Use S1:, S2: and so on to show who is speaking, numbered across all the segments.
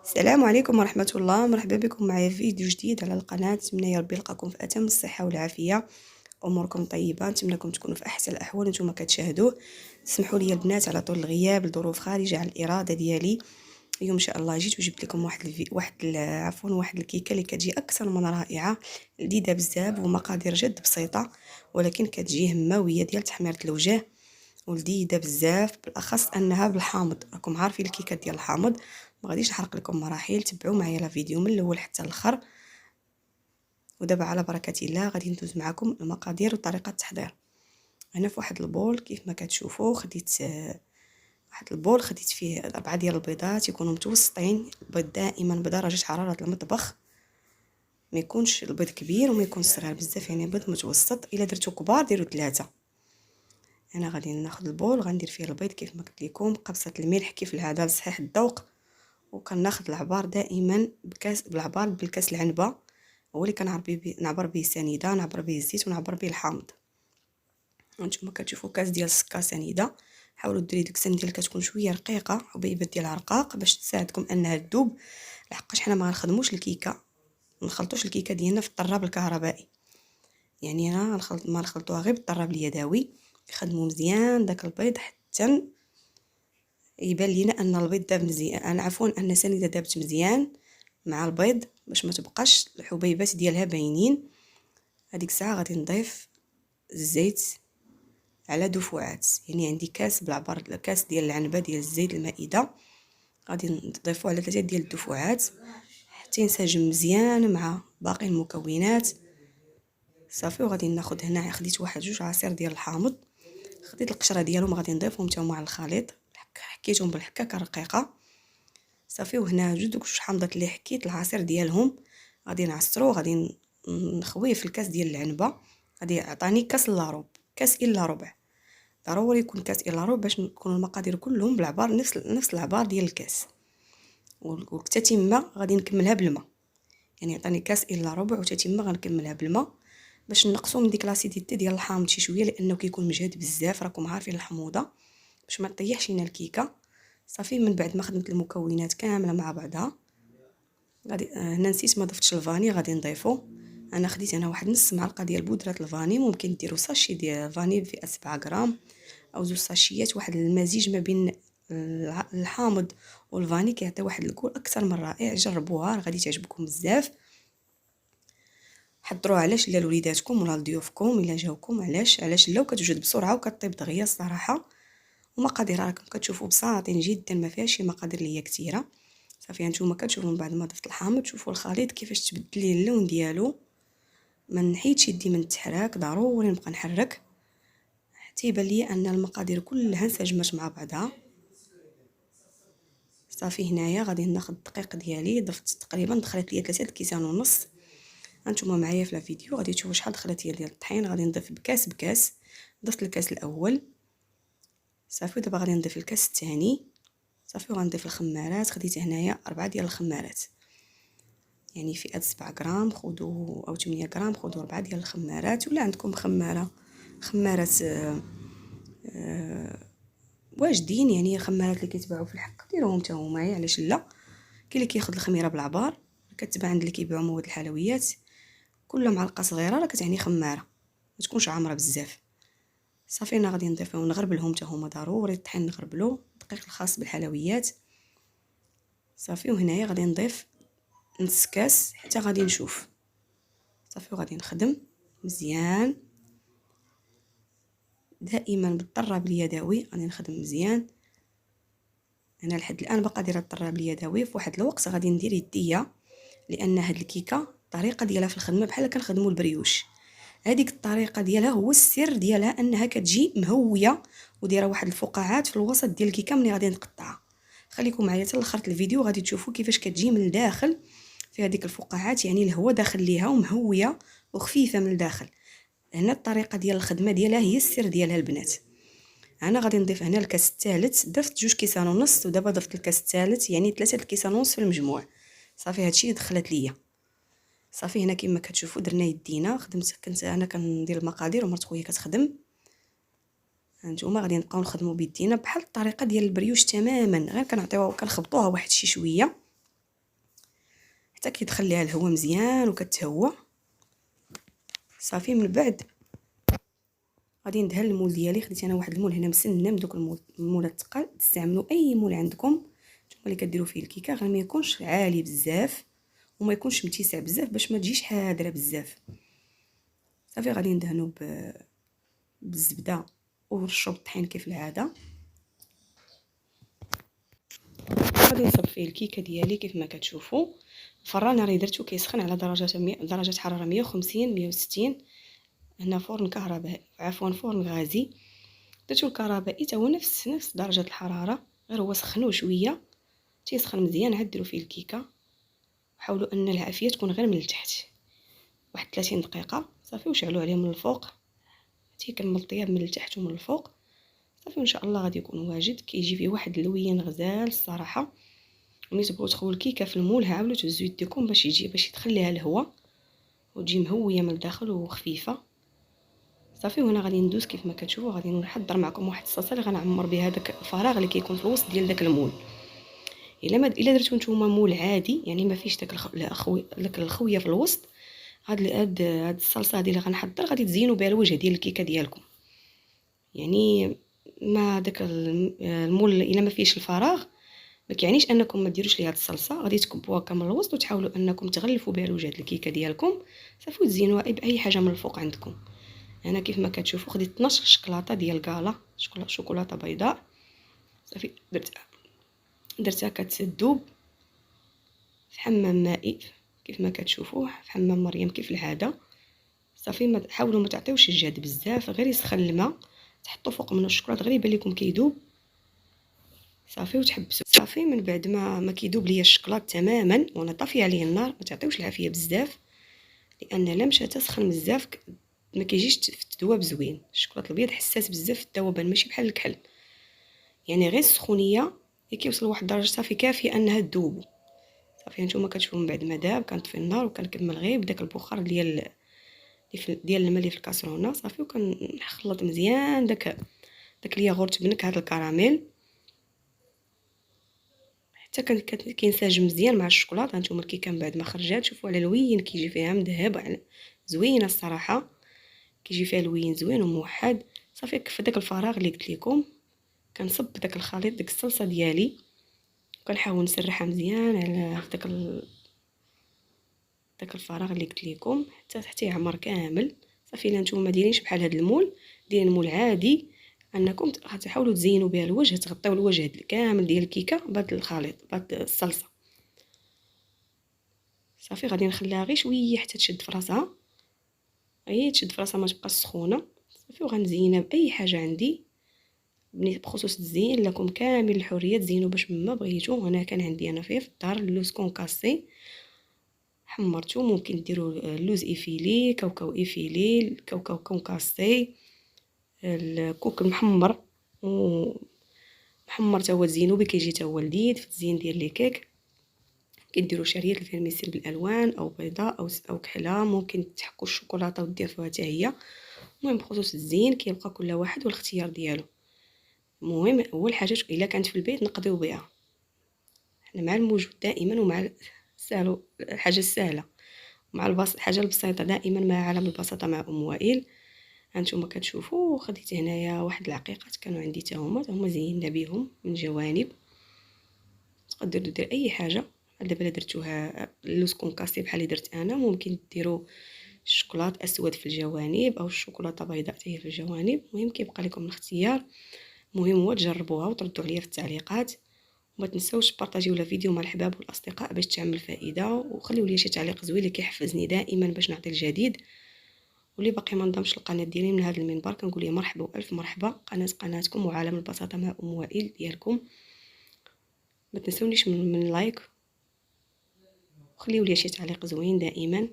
S1: السلام عليكم ورحمة الله. مرحبا بكم معايا في فيديو جديد على القناة. نتمنى يا ربي يلقاكم في أتم الصحة والعافية، أموركم طيبة. نتمنىكم تكونوا في أحسن الأحوال نتوما كتشاهدوه. تسمحوا لي البنات على طول الغياب لظروف خارجة عن الإرادة ديالي. اليوم إن شاء الله جيت وجبت لكم واحد الكيكة اللي كتجي أكثر من رائعة، لذيذة بزاف ومقادير جد بسيطة، ولكن كتجي هماوية ديال تحميرة الوجه ولذيذه بزاف، بالاخص انها بالحامض. راكم عارفين الكيكه ديال الحامض، ما غاديش نحرق لكم مراحل. تبعوا معايا الفيديو من الاول حتى الاخر. ودابا على بركه الله غادي ندوز معكم المقادير وطريقه التحضير. هنا في واحد البول كيف ما كتشوفوا خديت واحد البول، خديت فيه 4 ديال البيضات يكونوا متوسطين. البيض دائما بدرجه حراره المطبخ، ما يكونش البيض كبير وما يكونش صغير بزاف، يعني بيض متوسط. الا درتو كبار ديروا 3. انا غادي ناخذ البول غندير فيه البيض كيف ما قلت لكم، قبصه الملح كيف العاده لصحيح الذوق. وكناخذ العبار دائما بالعبار بالكاس العنبه، هو اللي نعبر به سنيده، نعبر به الزيت ونعبر به الحامض. وانتم كتشوفوا كاس ديال السكر سنيده. حاولوا ديروا ديك السن ديال كتكون شويه رقيقه حبيبه ديال العرقاق باش تساعدكم انها تذوب، لحقاش حنا ما غنخدموش الكيكه، ما نخلطوش الكيكه ديالنا في الطراب الكهربائي. يعني انا ما نخلطوها غير بالطراب اليدوي. يخدموا مزيان داك البيض حتى يبان لينا ان البيض داب مزيان، انا عفوا ان سنيده دابت مزيان مع البيض باش ما تبقاش الحبيبات ديالها باينين. هذيك الساعه غادي نضيف الزيت على دفعات، يعني عندي كاس بالعبار، كاس ديال العنبه ديال الزيت المائده، غادي نضيفوه على 3 ديال الدفعات حتى ينسجم مزيان مع باقي المكونات. صافي. وغادي ناخذ هنا خديت واحد 2 عصير ديال الحامض، خديت القشره ديالهم غادي نضيفهم حتى هما على الخليط، حكيتهم بالحكاكه رقيقه. صافي. وهنا دوك 2 حامضات اللي حكيت العصير ديالهم غادي نعصرو، غادي نخويه في الكاس ديال العنبه. غادي يعطيني كاس الا ربع، كاس الا ربع، ضروري يكون كاس الا ربع باش يكونوا المقادير كلهم بالعبار نفس العبار ديال الكاس. والتتمه غادي نكملها بالماء، يعني يعطيني كاس الا ربع وتتمه غنكملها بالماء باش نقصوا من ديك لاسيديتي ديال الحامض شي شويه، لانه كيكون مجهد بزاف. راكم عارفين الحموضه باش ما تطيحش لينا الكيكه. صافي. من بعد ما خدمت المكونات كامله مع بعضها غادي هنا نسيت ما ضفتش الفاني، غادي نضيفو. انا خديت هنا واحد نص معلقه ديال بودره الفاني، ممكن ديروا ساشي ديال فاني في 7 غرام او 2 ساشيات. واحد المزيج ما بين الحامض والفاني كيعطي واحد الكول اكثر من رائع. جربوها غادي تعجبكم بزاف. حضروها علاش لا لوليداتكم ولا لضيوفكم الا جاوكم، علاش لا وكتوجد بسرعه وكطيب دغيا الصراحه. ومقاديرها راكم كتشوفوا بساطين جدا، ما فيهاش شي مقادير اللي هي كثيره. صافي. نتوما كتشوفوا من بعد ما ضفت الحامض شوفوا الخليط كيفاش تبدل ليه اللون ديالو. ما نحيدش يدي من التحراك، ضروري نبقى نحرك حتى يبان لي ان المقادير كلها انسجمت مع بعضها. صافي. هنايا غادي ناخذ الدقيق ديالي، ضفت تقريبا دخلت لي 3 كيسان ونص. هانتوما معايا في الفيديو غادي تشوفوا شحال دخلت لي ديال الطحين. غادي نضيف بكاس. ضفت الكاس الاول. صافي. دابا غادي نضيف الكاس الثاني. صافي. وغنضيف الخمارات، خديت هنايا 4 ديال الخمارات، يعني فئه 7 غرام خذوا او 8 غرام خذوا 4 ديال الخمارات. ولا عندكم خمارات واجدين، يعني خمارات اللي كيتباعوا في الحق ديروهم حتى هما، علاش لا. كاين اللي كياخذ الخميره بالعبار، كتباع عند اللي كيبيعوا مواد الحلويات. كل معلقه صغيره راه كتعني خماره، ما تكونش عامره بزاف. صافي. انا غادي نضيفهم نغربلهم حتى هما، ضروري الطحين نغربلو، الدقيق الخاص بالحلويات. صافي. وهنايا غادي نضيف نص كاس حتى غادي نشوف. صافي. وغادي نخدم مزيان دائما بالطراب اليدوي، غادي نخدم مزيان. انا لحد الان باقا دايره الطراب اليدوي. في واحد الوقت غادي ندير يديه، لان هاد الكيكه الطريقه ديالها في الخدمه بحال كنخدموا البريوش. هذيك الطريقه ديالها هو السر ديالها، انها كتجي مهويه ودايره واحد الفقاعات في الوسط ديال الكيكه ملي غادي نقطعها. خليكم معايا حتى لاخر الفيديو غادي تشوفوا كيفاش كتجي من الداخل في هذيك الفقاعات، يعني الهواء داخل ليها ومهويه وخفيفه من الداخل. هنا الطريقه ديال الخدمه ديالها هي السر ديالها البنات. انا غادي نضيف هنا الكاس الثالث، ضفت 2 كيسان ونص ودابا ضفت الكاس الثالث، يعني 3 كيسان ونص في المجموع. صافي. هادشي اللي دخلت ليا. صافي. هنا كما كتشوفوا درنا يدينا، كنت انا كندير المقادير ومرت خويا كتخدم. هانتوما غادي نبقاو نخدموا بيدينا بحال الطريقه ديال البريوش تماما، غير كنعطيوها كنخبطوها واحد شي شويه حتى كيدخل ليها الهواء مزيان وكتهوى. صافي من بعد غادي ندهن المول ديالي. خديت انا واحد المول هنا مسنن، دوك المولات الثقال. تستعملوا اي مول عندكم نتوما اللي كديروا فيه الكيكه، غير ما يكونش عالي بزاف وما يكونش متسع بزاف باش ما تجيش حاضره بزاف. صافي غادي ندهنوا بالزبده ونرشوا بالطحين كيف العاده. غادي نصب فيه الكيكه ديالي كيف ما كتشوفوا. الفران راه درتو كيسخن على درجه حراره 150 160. هنا فرن كهربائي، عفوا فرن غازي. درتو الكهربائي حتى هو نفس درجه الحراره، غير هو سخنوه شويه تيسخن مزيان. عاد ديروا فيه الكيكه، حاولوا ان العافيه تكون غير من التحت، واحد 30 دقيقه. صافي وشعلوا عليه من الفوق تيكمل الطياب من التحت ومن الفوق. صافي وان شاء الله غادي يكون واجد. كيجي فيه واحد اللوين غزال الصراحه. ملي تبغوا تخووا الكيكه في المول حاولوا تهزوا يديكم باش يدخل ليها الهواء وتجي مهويه من الداخل وخفيفه. صافي وهنا غادي ندوز كيف ما كتشوفوا. غادي نحضر معكم واحد الصلصه اللي غنعمر بها داك الفراغ اللي كيكون في الوسط ديال داك المول. الا درتو نتوما مول عادي يعني ما فيش داك الخويه في الوسط، هاد الصلصه هذه اللي غنحضر غادي تزينوا بها الوجه ديال الكيكه ديالكم. يعني ما داك المول الا ما فيش الفراغ ما كيعنيش انكم ما ديروش ليه هاد الصلصه. غادي تكبوها كامل الوسط وتحاولوا انكم تغلفوا بها الوجه ديال الكيكه ديالكم. صافي وتزينوها باي حاجه من الفوق عندكم. انا كيف ما كتشوفوا خديت 12 شكلاطه ديال كالا شوكولاته بيضاء. صافي درتها كتذوب في حمام مائي كيف ما كتشوفوا، في حمام مريم كيف العاده. صافي ما حاولوا ما تعطيوش الجهد بزاف، غير يسخن الماء تحطوا فوق منه الشوكولاط غير يبان لكم كيذوب. صافي وتحبسوا. صافي من بعد ما كيذوب ليا الشوكولاط تماما وانا طافيه عليه النار، ما تعطيوش العافيه بزاف لان لا مشى تسخن بزاف ما كيجيش في الذواب زوين. الشوكولاط الابيض حساس بزاف في الذوبان ماشي بحال الكحل، يعني غير السخونيه كيوصل لواحد الدرجه صافي كافيه انها تذوب. صافي نتوما كتشوفوا من بعد ما داب كنطفي النار وكنكمل غير بداك البخار ديال الماء اللي في الكاسرونه. صافي وكنخلط مزيان داك الياغورت بنكهه الكراميل حتى كينسجم مزيان مع الشوكولاط. هانتوما الكيكه من بعد ما خرجات شوفوا على الوين كيجي فيها مذهب زوينه الصراحه، كيجي فيها الوين زوين وموحد. صافي كف داك الفراغ اللي قلت لكم كنصب داك الخليط ديك الصلصه ديالي وكنحاول نسرحها مزيان على داك الفراغ اللي قلت لكم حتى يعمر كامل. صافي الا نتوما ما دايرينش بحال هذا المول، دايرين مول عادي انكم غتحاولوا تزينوا بها الوجه، تغطيو الوجه كامل ديال الكيكه بهذا الخليط بهذا الصلصه. صافي غادي نخليها غير شويه حتى تشد في راسها، غير تشد في راسها ما تبقاش سخونه. صافي وغنزينها باي حاجه عندي بخصوص الزين لكم كامل الحريه تزينوا باش ما بغيتو. انا كان عندي انا فيه في الدار اللوز كونكاسي حمرتو، ممكن ديروا اللوز ايفيلي، كاوكاو ايفيلي، كاوكاو كونكاسي، الكوك المحمر ومحمر تا هو تزينو به كيجي تا هو لذيذ في الزين ديال لي كيك. كديروا شريط الفيرميسيل بالالوان او بيضاء او كحله، ممكن تحكوا الشوكولاته وديروها حتى هي. المهم بخصوص الزين كيبقى كل واحد والاختيار ديالو. المهم اول حاجه الا كانت في البيت نقضيو بها، حنا مع الموجود دائما ومع السهل الحاجه السهله مع الحاجه البسيطه دائما مع عالم البساطه مع ام وائل. هانتوما كتشوفوا خديت هنايا واحد العقيقات كانوا عندي حتى هما زينا بهم من جوانب. تقدروا دير اي حاجه. دابا الا درتوها اللوز كونكاسي بحال اللي درت انا، ممكن ديروا الشوكولاط اسود في الجوانب او الشوكولاته بيضاء حتى هي في الجوانب. المهم كيبقى لكم الاختيار، المهم هو تجربوها وتردوا عليا في التعليقات. وما تنساوش بارطاجيو الفيديو مع الحباب والاصدقاء باش تعمل فائده، وخليوا لي شي تعليق زوين اللي كيحفزني دائما باش نعطي الجديد. واللي باقي ما انضمش للقناه ديالي من هذا المنبر كنقول ليه مرحبا والف مرحبا. قناتكم وعالم البساطه مع ام وائل ديالكم. ما تنسونيش من لايك وخليوا لي شي تعليق زوين دائما.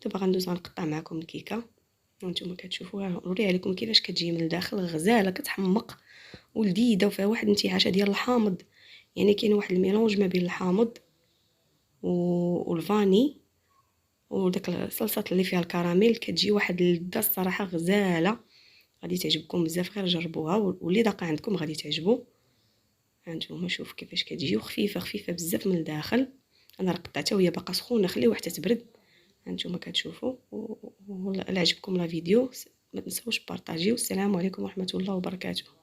S1: دابا غندوز غنقطع معكم الكيكه وانتم كتشوفوها، نوريها لكم كيفاش كتجي من الداخل غزاله كتحمق ولذيذه وفيها واحد الانتعاشه ديال الحامض. يعني كاين واحد الميلونج ما بين الحامض والفاني وداك الصلصه اللي فيها الكراميل، كتجي واحد اللذه الصراحه غزاله. غادي تعجبكم بزاف، غير جربوها واللي داقه عندكم غادي تعجبو. هانتوما شوف كيفاش كتجي خفيفه بزاف من الداخل انا راه قطعتها وهي باقا سخونه، خليوها حتى تبرد. هانتوما كتشوفوا. ولا عجبكم لا فيديو ما تنسوش بارطاجيو. السلام عليكم ورحمه الله وبركاته.